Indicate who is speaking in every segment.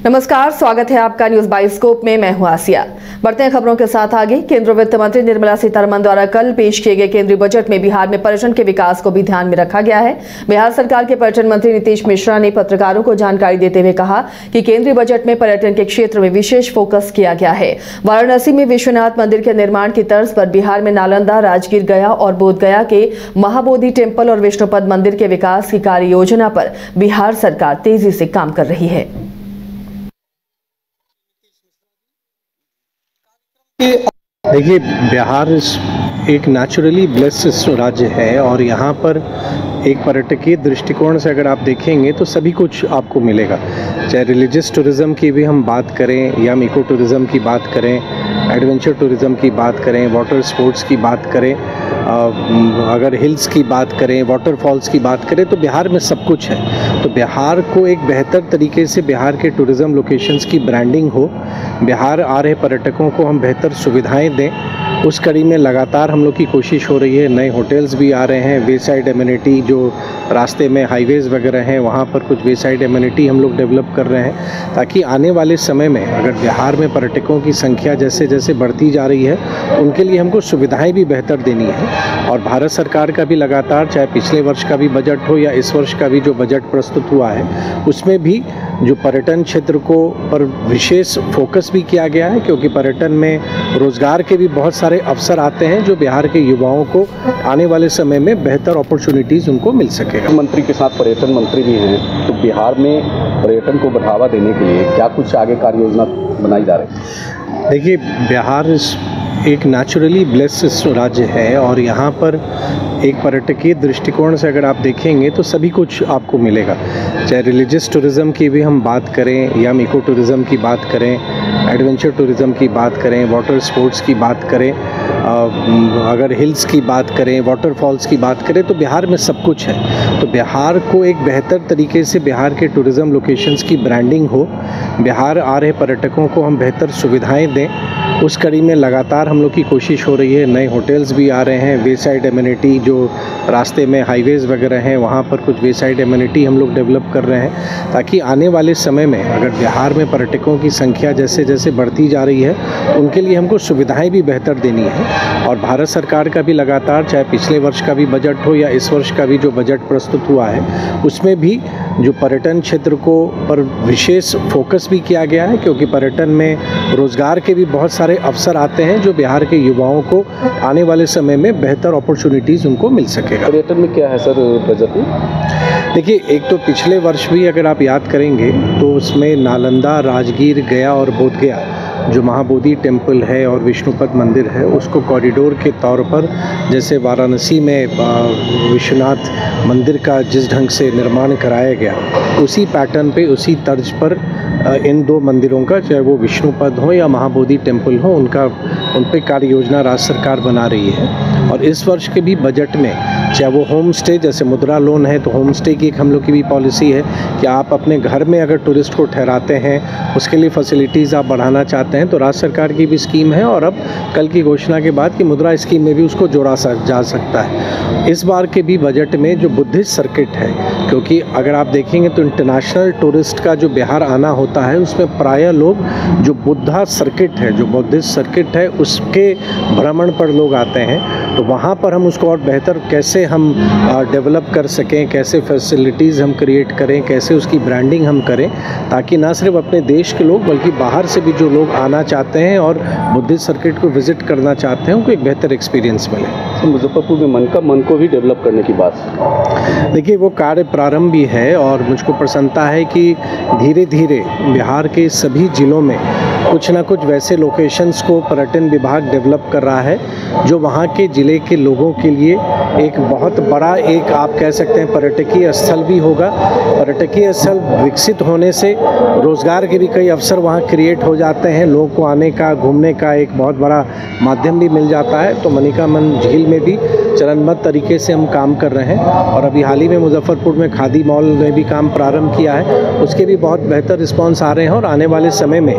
Speaker 1: नमस्कार, स्वागत है आपका न्यूज बाइस्कोप में। मैं हूं आसिया। बढ़ते हैं खबरों के साथ आगे। केंद्रीय वित्त मंत्री निर्मला सीतारमण द्वारा कल पेश किए गए केंद्रीय बजट में बिहार में पर्यटन के विकास को भी ध्यान में रखा गया है। बिहार सरकार के पर्यटन मंत्री नीतीश मिश्रा ने पत्रकारों को जानकारी देते हुए कहा कि केंद्रीय बजट में पर्यटन के क्षेत्र में विशेष फोकस किया गया है। वाराणसी में विश्वनाथ मंदिर के निर्माण की तर्ज पर बिहार में नालंदा, राजगीर, गया और बोधगया के महाबोधि टेम्पल और विष्णुपद मंदिर के विकास की कार्य योजना पर बिहार सरकार तेजी से काम कर रही है।
Speaker 2: देखिए, बिहार एक नेचुरली ब्लेस्ड राज्य है और यहाँ पर एक पर्यटकीय दृष्टिकोण से अगर आप देखेंगे तो सभी कुछ आपको मिलेगा। चाहे रिलीजियस टूरिज़्म की भी हम बात करें या इको टूरिज़्म की बात करें, एडवेंचर टूरिज़्म की बात करें, वाटर स्पोर्ट्स की बात करें, अगर हिल्स की बात करें, वाटरफॉल्स की बात करें, तो बिहार में सब कुछ है। तो बिहार को एक बेहतर तरीके से बिहार के टूरिज़्म लोकेशंस की ब्रांडिंग हो, बिहार आ रहे पर्यटकों को हम बेहतर सुविधाएं दें, उस कड़ी में लगातार हम लोग की कोशिश हो रही है। नए होटल्स भी आ रहे हैं, वे साइड एमिनिटी जो रास्ते में हाईवेज़ वगैरह हैं वहाँ पर कुछ वे साइड एमिनिटी हम लोग डेवलप कर रहे हैं, ताकि आने वाले समय में अगर बिहार में पर्यटकों की संख्या जैसे जैसे बढ़ती जा रही है उनके लिए हमको सुविधाएं भी बेहतर देनी है। और भारत सरकार का भी लगातार, चाहे पिछले वर्ष का भी बजट हो या इस वर्ष का भी जो बजट प्रस्तुत हुआ है, उसमें भी जो पर्यटन क्षेत्र को पर विशेष फोकस भी किया गया है, क्योंकि पर्यटन में रोज़गार के भी बहुत सारे अवसर आते हैं जो बिहार के युवाओं को आने वाले समय में बेहतर अपॉर्चुनिटीज़ उनको मिल सकेगा।
Speaker 3: मंत्री के साथ पर्यटन मंत्री भी हैं, तो बिहार में पर्यटन को बढ़ावा देने के लिए क्या कुछ आगे कार्य योजना बनाई जा रही है?
Speaker 2: देखिए, बिहार एक नेचुरली ब्लेस्ड राज्य है और यहाँ पर एक पर्यटकीय दृष्टिकोण से अगर आप देखेंगे तो सभी कुछ आपको मिलेगा। चाहे रिलीजियस टूरिज़्म की भी हम बात करें या इको टूरिज़्म की बात करें, एडवेंचर टूरिज़्म की बात करें, वाटर स्पोर्ट्स की बात करें, अगर हिल्स की बात करें, वाटरफॉल्स की बात करें, तो बिहार में सब कुछ है। तो बिहार को एक बेहतर तरीके से बिहार के टूरिज़्म लोकेशंस की ब्रांडिंग हो, बिहार आ रहे पर्यटकों को हम बेहतर सुविधाएं दें, उस कड़ी में लगातार हम लोग की कोशिश हो रही है। नए होटल्स भी आ रहे हैं, वे साइड एमिनिटी जो रास्ते में हाईवेज़ वगैरह हैं वहाँ पर कुछ वे साइड एमिनिटी हम लोग डेवलप कर रहे हैं, ताकि आने वाले समय में अगर बिहार में पर्यटकों की संख्या जैसे जैसे बढ़ती जा रही है उनके लिए हमको सुविधाएं भी बेहतर देनी है। और भारत सरकार का भी लगातार, चाहे पिछले वर्ष का भी बजट हो या इस वर्ष का भी जो बजट प्रस्तुत हुआ है, उसमें भी जो पर्यटन क्षेत्र को पर विशेष फोकस भी किया गया है, क्योंकि पर्यटन में रोज़गार के भी बहुत सारे अवसर आते हैं जो बिहार के युवाओं को आने वाले समय में बेहतर अपॉर्चुनिटीज़ उनको मिल सकेगा।
Speaker 3: पर्यटन में क्या है सर बजट में?
Speaker 2: देखिए, एक तो पिछले वर्ष भी अगर आप याद करेंगे तो उसमें नालंदा, राजगीर, गया और बोधगया जो महाबोधि टेम्पल है और विष्णुपद मंदिर है, उसको कॉरिडोर के तौर पर, जैसे वाराणसी में विश्वनाथ मंदिर का जिस ढंग से निर्माण कराया गया, उसी पैटर्न पे, उसी तर्ज पर इन दो मंदिरों का, चाहे वो विष्णुपद हो या महाबोधि टेम्पल हो, उन पे कार्य योजना राज्य सरकार बना रही है। और इस वर्ष के भी बजट में, चाहे वो होम स्टे, जैसे मुद्रा लोन है तो होम स्टे की एक हम लोग की भी पॉलिसी है कि आप अपने घर में अगर टूरिस्ट को ठहराते हैं, उसके लिए फैसिलिटीज़ आप बढ़ाना चाहते हैं, तो राज्य सरकार की भी स्कीम है। और अब कल की घोषणा के बाद कि मुद्रा स्कीम में भी उसको जोड़ा जा सकता है। इस बार के भी बजट में जो बुद्धिस्ट सर्किट है, क्योंकि अगर आप देखेंगे तो इंटरनेशनल टूरिस्ट का जो बिहार आना होता है उसमें प्रायः लोग जो बुद्धा सर्किट है, जो बुद्धिस्ट सर्किट है, उसके भ्रमण पर लोग आते हैं। तो वहाँ पर हम उसको और बेहतर कैसे हम डेवलप कर सकें, कैसे फैसिलिटीज़ हम क्रिएट करें, कैसे उसकी ब्रांडिंग हम करें, ताकि ना सिर्फ अपने देश के लोग बल्कि बाहर से भी जो लोग आना चाहते हैं और बुद्धिस्ट सर्किट को विज़िट करना चाहते हैं उनको एक बेहतर एक्सपीरियंस मिले।
Speaker 3: तो मुजफ्फरपुर में मन को भी डेवलप करने की बात,
Speaker 2: देखिए, वो कार्य प्रारंभ भी है और मुझको प्रसन्नता है कि धीरे धीरे बिहार के सभी ज़िलों में कुछ ना कुछ वैसे लोकेशंस को पर्यटन विभाग डेवलप कर रहा है जो वहाँ के ज़िले के लोगों के लिए एक बहुत बड़ा, एक आप कह सकते हैं पर्यटकीय स्थल भी होगा। पर्यटकीय स्थल विकसित होने से रोज़गार के भी कई अवसर वहाँ क्रिएट हो जाते हैं, लोगों को आने का, घूमने का एक बहुत बड़ा माध्यम भी मिल जाता है। तो मनिकामन झील में भी चरणबद्ध तरीके से हम काम कर रहे हैं और अभी हाल ही में मुजफ्फरपुर में खादी मॉल में भी काम प्रारंभ किया है, उसके भी बहुत बेहतर रिस्पॉन्स आ रहे हैं। और आने वाले समय में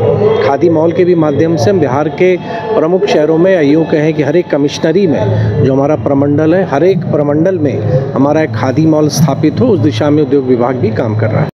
Speaker 2: खादी मॉल के भी माध्यम से हम बिहार के प्रमुख शहरों में, या यूँ कहें कि हर एक कमिश्नरी में जो हमारा प्रमंडल है, हर एक प्रमंडल में हमारा एक खादी मॉल स्थापित हो, उस दिशा में उद्योग विभाग भी काम कर रहा है।